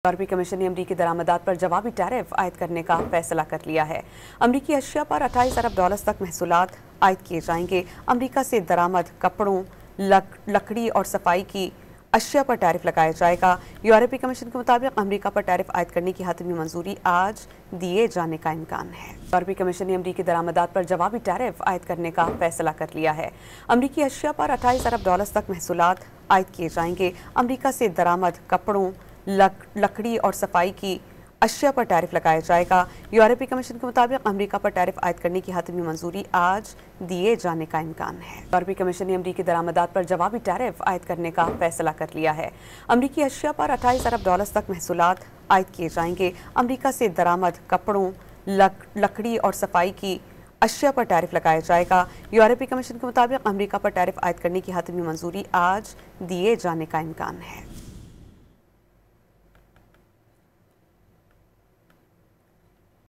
यूरोपीय कमीशन ने अमरीकी दरामदात पर जवाबी टैरिफ आयद करने का फैसला कर लिया है। अमरीकी अशिया पर 28 अरब डॉलर तक महसूलात आयद किए जाएंगे। अमरीका से दरामद कपड़ों, लकड़ी और सफाई की अशिया पर टैरिफ लगाया जाएगा। यूरोपीय कमीशन के मुताबिक अमरीका पर टैरिफ आयद करने की हतमी मंजूरी आज दिए जाने का इम्कान है। यूरोपीय कमीशन ने अमरीकी दरामदात पर जवाबी टैरिफ आयद करने का फैसला कर लिया है। अमरीकी अशिया पर 28 अरब डॉलर तक महसूलात आयद किए जाएंगे। अमरीका से दरामद कपड़ों, लकड़ी और सफाई की अशिया पर टैरिफ लगाया जाएगा। यूरोपीय कमीशन के मुताबिक अमरीका पर टैरिफ आयद करने की हतमी मंजूरी आज दिए जाने का इम्कान है। यूरोपीय कमीशन ने अमरीकी दरामदात पर जवाबी टैरिफ आयद करने का फैसला कर लिया है। अमरीकी अशिया पर 28 अरब डॉलर तक महसूलात आयद किए जाएंगे। अमरीका से दरामद कपड़ों, लकड़ी और सफाई की अशिया पर टैरिफ लगाया जाएगा। यूरोपीय कमीशन के मुताबिक अमरीका पर टैरिफ आयद करने की हतमी मंजूरी आज दिए जाने का इम्कान है।